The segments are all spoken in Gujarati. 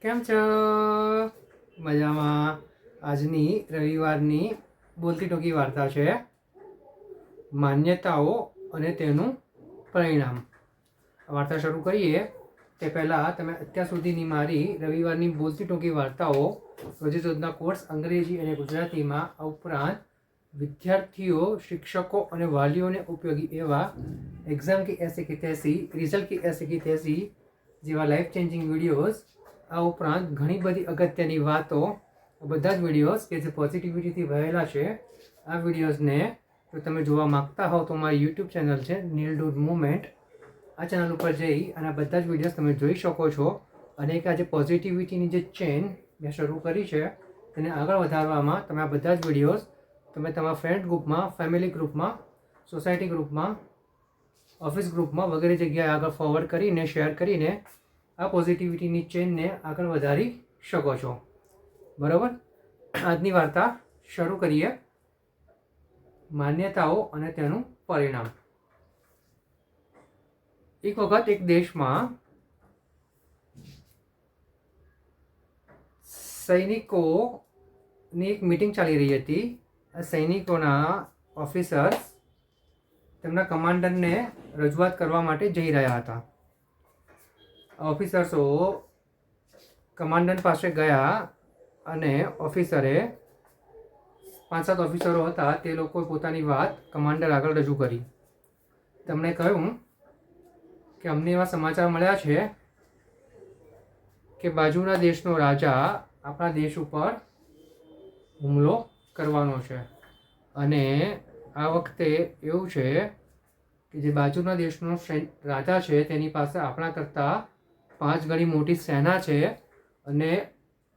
કેમ છો? મજામાં. આજની રવિવારની બોલતી ટોકી વાર્તા છે માન્યતાઓ અને તેનું પરિણામ. વાર્તા શરૂ કરીએ તે પહેલાં તમે અત્યાર સુધીની મારી રવિવારની બોલતી ટોકી વાર્તાઓ રોજે રોજના કોર્સ અંગ્રેજી અને ગુજરાતીમાં ઉપરાંત વિદ્યાર્થીઓ, શિક્ષકો અને વાલીઓને ઉપયોગી એવા એક્ઝામ કી એસે કી તૈસી, રિઝલ્ટ કી એસે કી તૈસી જેવા લાઈફ ચેન્જિંગ વિડીયોઝ, આ ઉપરાંત ઘણી બધી અગત્યની વાતો, બધા જ વિડીયોઝ કે જે પોઝિટિવિટીથી ભરેલા છે. આ વિડીયોઝને જો તમે જોવા માગતા હોવ તો મારી યુટ્યુબ ચેનલ છે નીલ ડૂડ મુવમેન્ટ. આ ચેનલ ઉપર જઈ અને બધા જ વિડીયોઝ તમે જોઈ શકો છો. અને એક આજે પોઝિટિવિટીની જે ચેન મેં શરૂ કરી છે તેને આગળ વધારવામાં તમે આ બધા જ વિડીયોઝ તમે તમારા ફ્રેન્ડ ગ્રુપમાં, ફેમિલી ગ્રુપમાં, સોસાયટી ગ્રુપમાં, ઓફિસ ગ્રુપમાં વગેરે જગ્યાએ આગળ ફોરવર્ડ કરીને, શેર કરીને આ પોઝિટિવિટીની ચેનને આગળ વધારી શકો છો. બરાબર? આજની વાર્તા શરૂ કરીએ. માન્યતાઓ અને તેનું પરિણામ. એક વખત એક દેશમાં સૈનિકોની એક મીટિંગ ચાલી રહી હતી. આ સૈનિકોના ઓફિસર્સ તેમના કમાન્ડરને રજૂઆત કરવા માટે જઈ રહ્યા હતા. ઓફિસર્સો કમાન્ડર પાસે ગયા અને ઓફિસરે 5-7 ઓફિસરો હતા તે લોકોએ પોતાની વાત કમાન્ડર આગળ રજૂ કરી. તેમણે કહ્યું કે અમને એવા સમાચાર મળ્યા છે કે બાજુના દેશનો રાજા આપણા દેશ ઉપર હુમલો કરવાનો છે અને આ વખતે એવું છે કે જે બાજુના દેશનો રાજા છે તેની પાસે આપણા કરતાં 5 ગણી મોટી સેના છે અને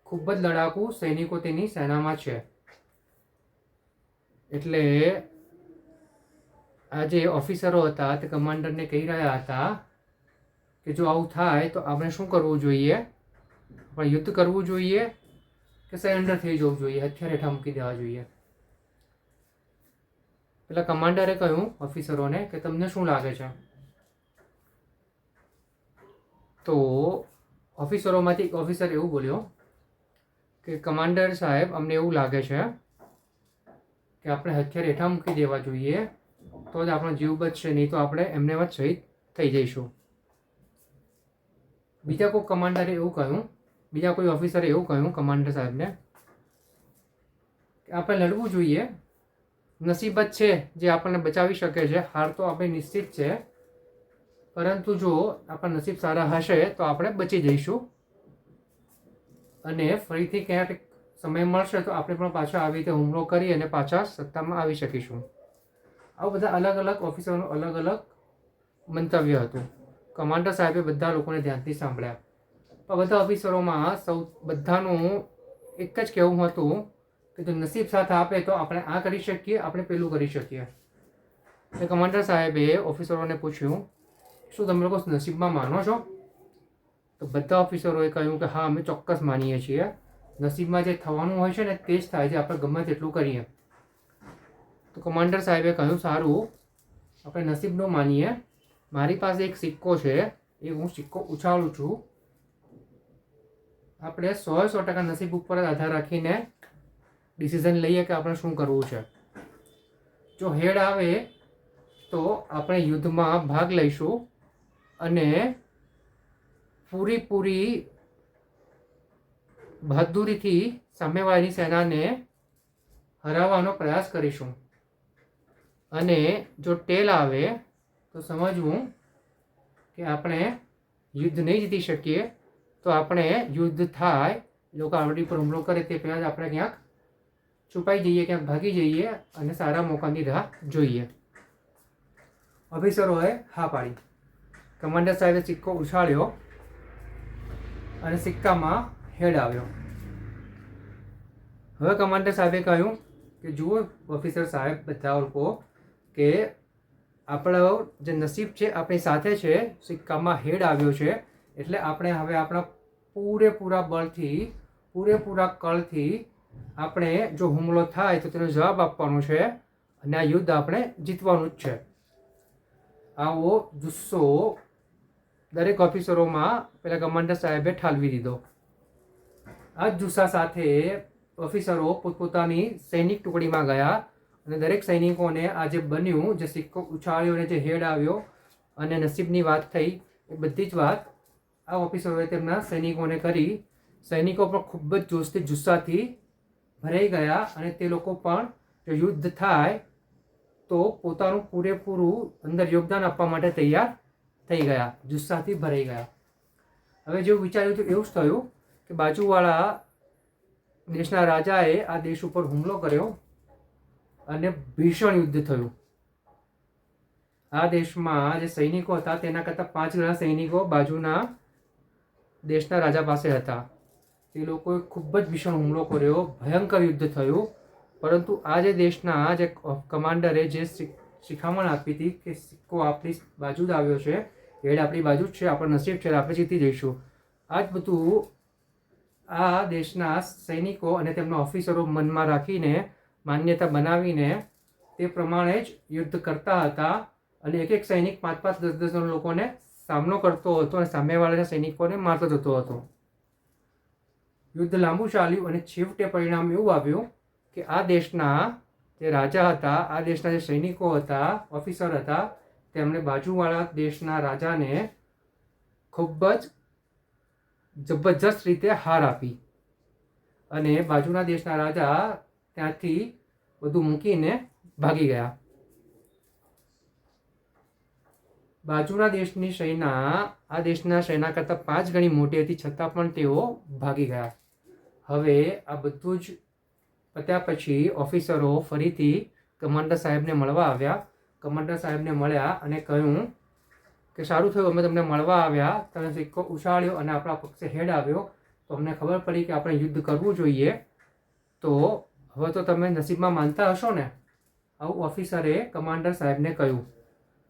ખૂબ જ લડાકુ સૈનિકો તેની સેનામાં છે. એટલે આ જે ઓફિસરો હતા તે કમાન્ડરને કહી રહ્યા હતા કે જો આવું થાય તો આપણે શું કરવું જોઈએ? આપણે યુદ્ધ કરવું જોઈએ કે સરેન્ડર થઈ જવું જોઈએ, હથિયાર હેઠા મૂકી દેવા જોઈએ? પેલા કમાન્ડરે કહ્યું ઓફિસરોને કે તમને શું લાગે છે? તો ઓફિસરોમાંથી એક ઓફિસર એવું બોલ્યો કે કમાન્ડર સાહેબ, અમને એવું લાગે છે કે આપણે હથિયાર હેઠા મૂકી દેવા જોઈએ તો જ આપણો જીવ બચશે, નહીં તો આપણે એમને જ શહીદ થઈ જઈશું. બીજા કોઈ કમાન્ડરે એવું કહ્યું, બીજા કોઈ ઓફિસરે એવું કહ્યું કમાન્ડર સાહેબને કે આપણે લડવું જોઈએ, નસીબ જ છે જે આપણને બચાવી શકે છે, હાર તો આપણે નિશ્ચિત છે, પરંતુ જો આપણા નસીબ સારા હશે તો આપણે બચી જઈશું અને ફરીથી ક્યાંક સમય મળશે તો આપણે પણ પાછા આવી રીતે હુમલો કરી અને પાછા સત્તામાં આવી શકીશું. આવું બધા અલગ અલગ ઓફિસરનું અલગ અલગ મંતવ્ય હતું. કમાન્ડર સાહેબે બધા લોકોને ધ્યાનથી સાંભળ્યા. પણ બધા ઓફિસરોમાં બધાનું એક જ કહેવું હતું કે જો નસીબ સાથ આપે તો આપણે આ કરી શકીએ, આપણે પેલું કરી શકીએ. એટલે કમાન્ડર સાહેબે ઓફિસરોને પૂછ્યું, શું તમે લોકો નસીબમાં માનો છો? તો બધા ઓફિસરોએ કહ્યું કે હા, અમે ચોક્કસ માનીએ છીએ. નસીબમાં જે થવાનું હોય છે ને તે જ થાય છે, આપણે ગમે તેટલું કરીએ. તો કમાન્ડર સાહેબે કહ્યું સારું, આપણે નસીબનું માનીએ. મારી પાસે એક સિક્કો છે, એ હું સિક્કો ઉછાળું છું. આપણે 100% નસીબ ઉપર જ આધાર રાખીને ડિસિઝન લઈએ કે આપણે શું કરવું છે. જો હેડ આવે તો આપણે યુદ્ધમાં ભાગ લઈશું અને પૂરી બહાદુરીથી સામેવાળાની સેનાને હરાવવાનો પ્રયાસ કરીશું. અને જો ટેલ આવે તો સમજવું કે આપણે યુદ્ધ નહીં જીતી શકીએ, તો આપણે યુદ્ધ થાય, લોકો આપણી પર હુમલો કરે તે પહેલાં જ આપણે ક્યાંક છુપાઈ જઈએ, ક્યાંક ભાગી જઈએ અને સારા મોકાની રાહ જોઈએ. ઓફિસરોએ હા પાડી. કમાન્ડર સાહેબે સિક્કો ઉછાળ્યો અને સિક્કામાં હેડ આવ્યો. હવે કમાન્ડર સાહેબે કહ્યું કે જુઓ ઓફિસર સાહેબ, બધા લોકો, કે આપણો જે નસીબ છે આપણી સાથે છે, સિક્કામાં હેડ આવ્યો છે, એટલે આપણે હવે આપણા પૂરેપૂરા બળથી, પૂરેપૂરા કળથી આપણે જો હુમલો થાય તો તેનો જવાબ આપવાનો છે અને આ યુદ્ધ આપણે જીતવાનું જ છે. આવો જુસ્સો દરેક ઓફિસરોમાં પેલા કમાન્ડર સાહેબે ઠાલવી દીધો. આ જ જુસ્સા સાથે ઓફિસરો પોતપોતાની સૈનિક ટુકડીમાં ગયા અને દરેક સૈનિકોને આ જે બન્યું, જે સિક્કો ઉછાળ્યો અને જે હેડ આવ્યો અને નસીબની વાત થઈ, એ બધી જ વાત આ ઓફિસરોએ તેમના સૈનિકોને કરી. સૈનિકો પણ ખૂબ જ જોશથી જુસ્સાથી ભરાઈ ગયા અને તે લોકો પણ જો યુદ્ધ થાય તો પોતાનું પૂરેપૂરું અંદર યોગદાન આપવા માટે તૈયાર થઈ ગયા, જુસ્સાથી ભરાઈ ગયા. હવે જેવું વિચાર્યું હતું એવું જ થયું કે બાજુવાળા દેશના રાજાએ આ દેશ ઉપર હુમલો કર્યો અને ભીષણ યુદ્ધ થયું. આ દેશમાં જે સૈનિકો હતા તેના કરતાં 5 ગણા સૈનિકો બાજુના દેશના રાજા પાસે હતા. તે લોકોએ ખૂબ જ ભીષણ હુમલો કર્યો, ભયંકર યુદ્ધ થયું. પરંતુ આ જે દેશના જે કમાન્ડરે જે શિખામણ આપી હતી કે સિક્કો આપણી બાજુ જ આવ્યો છે, હેડ આપણી બાજુ જ છે, આપણું નસીબ છે, આપણે જીતી જઈશું, આ જ બધું આ દેશના સૈનિકો અને તેમના ઓફિસરો મનમાં રાખીને માન્યતા બનાવીને તે પ્રમાણે જ યુદ્ધ કરતા હતા. અને એક એક સૈનિક 5-5, 10-10 જણ લોકોને સામનો કરતો હતો અને સામેવાળાના સૈનિકોને મારતો જતો હતો. યુદ્ધ લાંબુ ચાલ્યું અને છેવટે પરિણામ એવું આવ્યું કે આ દેશના જે રાજા હતા, આ દેશના જે સૈનિકો હતા, ઓફિસર હતા, તેમણે બાજુવાળા દેશના રાજાને ખૂબ જ જબરજસ્ત રીતે હાર આપી અને બાજુના દેશના રાજા ત્યાંથી બધું મૂકીને ભાગી ગયા. બાજુના દેશની સેના આ દેશના સેના કરતાં 5 ગણી મોટી હતી, છતાં પણ તેઓ ભાગી ગયા. હવે આ બધું જ પત્યા પછી ઓફિસરો ફરીથી કમાન્ડર સાહેબને મળવા આવ્યા. કમાન્ડર સાહેબને મળ્યા અને કહ્યું કે સારું થયું, અમે તમને મળવા આવ્યા, તમે સિક્કો ઉછાળ્યો અને આપણા પક્ષે હેડ આવ્યો, તો અમને ખબર પડી કે આપણે યુદ્ધ કરવું જોઈએ. તો હવે તો તમે નસીબમાં માનતા હશો ને? આવું ઓફિસરે કમાન્ડર સાહેબને કહ્યું.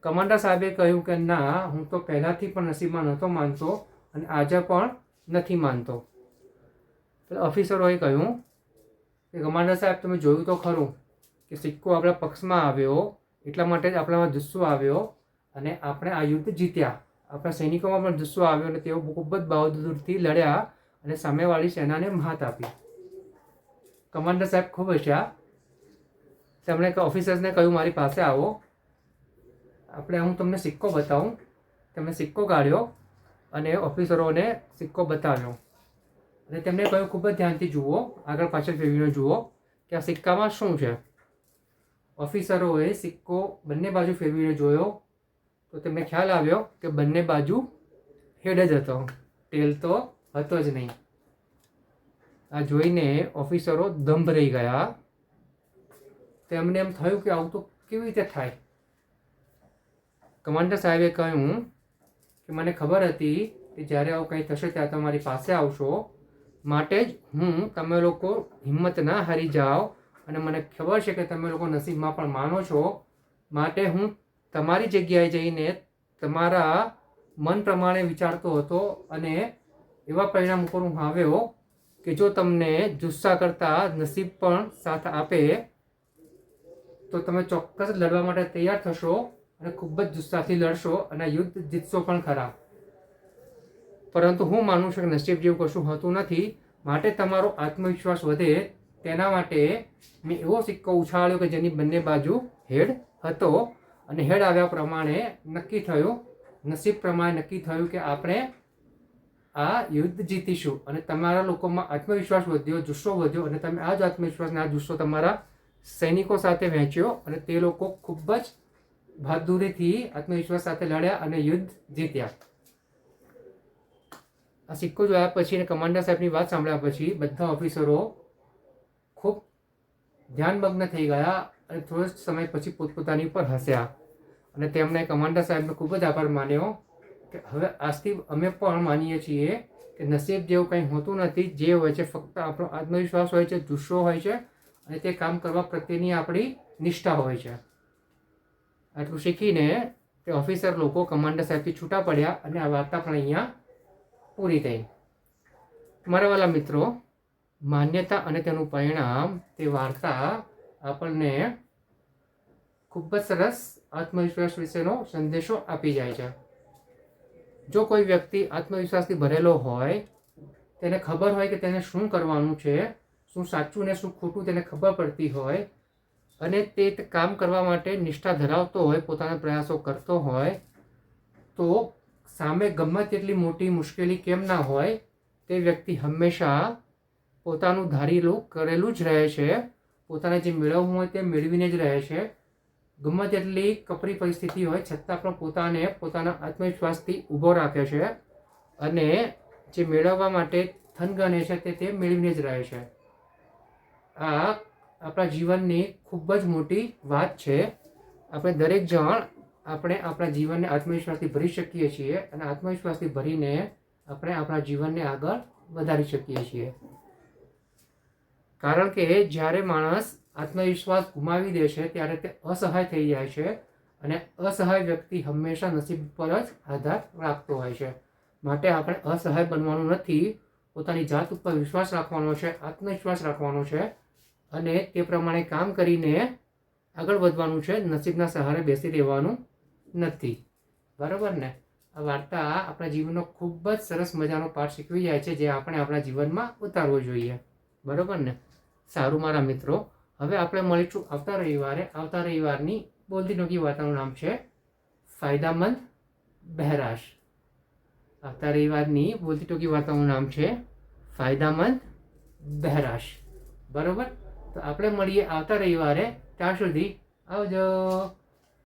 કમાન્ડર સાહેબે કહ્યું કે ના, હું તો પહેલાંથી પણ નસીબમાં નહોતો માનતો અને આજે પણ નથી માનતો. ઓફિસરોએ કહ્યું કે કમાન્ડર સાહેબ, તમે જોયું તો ખરું કે સિક્કો આપણા પક્ષમાં આવ્યો, એટલા માટે જ આપણામાં જુસ્સો આવ્યો અને આપણે આ યુદ્ધ જીત્યા. આપણા સૈનિકોમાં પણ જુસ્સો આવ્યો અને તેઓ ખૂબ જ બહાદુરીથી લડ્યા અને સામેવાળી સેનાને માત આપી. કમાન્ડર સાહેબ ખૂબ હસ્યા. તેમણે ઓફિસર્સને કહ્યું, મારી પાસે આવો, હું તમને સિક્કો બતાવું. તેમણે સિક્કો કાઢ્યો અને ઓફિસરોને સિક્કો બતાવ્યો અને તેમણે કહ્યું, ખૂબ જ ધ્યાનથી જુઓ, આગળ પાછળ ફેરવીને જુઓ કે આ સિક્કામાં શું છે. ઓફિસરોએ સિક્કો બંને બાજુ ફેરવીને જોયો તો તેમને ખ્યાલ આવ્યો કે બંને બાજુ હેડ જ હતો, ટેલ તો હતો જ નહીં. આ જોઈને ઓફિસરો દંભ રહી ગયા. તેમને એમ થયું કે આવું તો કેવી રીતે થાય. કમાન્ડર સાહેબે કહ્યું કે મને ખબર હતી કે જ્યારે આવું કંઈ થશે ત્યારે તમારી પાસે આવશો, માટે જ હું તમે લોકો હિંમત ના હારી જાઓ અને મને ખબર છે કે તમે લોકો નસીબમાં પણ માનો છો, માટે હું તમારી જગ્યાએ જઈને તમારા મન પ્રમાણે વિચારતો હતો અને એવા પરિણામ ઉપર હું આવ્યો કે જો તમને જુસ્સા કરતાં નસીબ પણ સાથ આપે તો તમે ચોક્કસ લડવા માટે તૈયાર થશો અને ખૂબ જ જુસ્સાથી લડશો અને યુદ્ધ જીતશો પણ ખરા. પરંતુ હું માનું છું કે નસીબ જેવું કશું હોતું નથી, માટે તમારો આત્મવિશ્વાસ વધે તેના માટે મેં એવો સિક્કો ઉછાળ્યો કે જેની બંને બાજુ હેડ હતો અને હેડ આવ્યા પ્રમાણે નક્કી થયું, નસીબ પ્રમાણે નક્કી થયું કે આપણે આ યુદ્ધ જીતીશું. અને તમારા લોકોમાં આત્મવિશ્વાસ વધ્યો, જુસ્સો વધ્યો અને તમે આ જ આત્મવિશ્વાસને આ જુસ્સો તમારા સૈનિકો સાથે વહેંચ્યો અને તે લોકો ખૂબ જ બહાદુરીથી આત્મવિશ્વાસ સાથે લડ્યા અને યુદ્ધ જીત્યા. આ સિક્કો જોયા પછી અને કમાન્ડર સાહેબની વાત સાંભળ્યા પછી બધા ઓફિસરો ખૂબ ધ્યાનમગ્ન થઈ ગયા અને થોડો સમય પછી પોતપોતાની ઉપર હસ્યા અને તેમણે કમાન્ડર સાહેબનો ખૂબ જ આભાર માન્યો કે હવે આજથી અમે પણ માનીએ છીએ કે નસીબ જેવું કંઈ હોતું નથી. જે હોય છે ફક્ત આપણો આત્મવિશ્વાસ હોય છે, જુસ્સો હોય છે અને તે કામ કરવા પ્રત્યેની આપણી નિષ્ઠા હોય છે. આટલું શીખીને તે ઓફિસર લોકો કમાન્ડર સાહેબથી છૂટા પડ્યા અને આ વાર્તા પણ અહીંયા પૂરી થઈ. મારા વાલા મિત્રો, માન્યતા અને તેનું પરિણામ તે વાર્તા આપણને ખૂબ જ સરસ આત્મવિશ્વાસ વિશેનો સંદેશો આપી જાય છે. જો કોઈ વ્યક્તિ આત્મવિશ્વાસથી ભરેલો હોય તેને ખબર હોય કે તેને શું કરવાનું છે, શું સાચું ને શું ખોટું તેને ખબર પડતી હોય અને તે કામ કરવા માટે નિષ્ઠા ધરાવતો હોય, પોતાના પ્રયાસો કરતો હોય, તો સામે ગમે તેટલી મોટી મુશ્કેલી કેમ ના હોય, તે વ્યક્તિ હંમેશા પોતાનું ધારેલું કરેલું જ રહે છે, પોતાને જે મેળવવું હોય તે મેળવીને જ રહે છે. ગમે તેટલી કપરી પરિસ્થિતિ હોય છતાં પણ પોતાને પોતાના આત્મવિશ્વાસથી ઊભો રાખે છે અને જે મેળવવા માટે થનગને છે તે મેળવીને જ રહે છે. આ આપણા જીવનની ખૂબ જ મોટી વાત છે. આપણે દરેક જણ આપણે આપણા જીવનને આત્મવિશ્વાસથી ભરી શકીએ છીએ અને આત્મવિશ્વાસથી ભરીને આપણે આપણા જીવનને આગળ વધારી શકીએ છીએ. કારણ કે જ્યારે માણસ આત્મવિશ્વાસ ગુમાવી દે છે ત્યારે તે અસહાય થઈ જાય છે અને અસહાય વ્યક્તિ હંમેશા નસીબ પર જ આધાર રાખતો હોય છે. માટે આપણે અસહાય બનવાનું નથી, પોતાની જાત ઉપર વિશ્વાસ રાખવાનો છે, આત્મવિશ્વાસ રાખવાનો છે અને તે પ્રમાણે કામ કરીને આગળ વધવાનું છે. નસીબના સહારે બેસી રહેવાનું નથી. બરાબર ને? આ વાર્તા આપણા જીવનનો ખૂબ જ સરસ મજાનો પાઠ શીખવી જાય છે, જે આપણે આપણા જીવનમાં ઉતારવો જોઈએ. બરાબર ને? સારું મારા મિત્રો, હવે આપણે મળીશું આવતા રવિવારે. આવતા રવિવારની બોલતી ટૂંકી વાર્તાનું નામ છે ફાયદામંદ બહેરાશ. આવતા રવિવારની બોલતી ટૂંકી વાર્તાનું નામ છે ફાયદામંદ બહેરાશ. બરાબર? તો આપણે મળીએ આવતા રવિવારે. ત્યાં સુધી આવજો.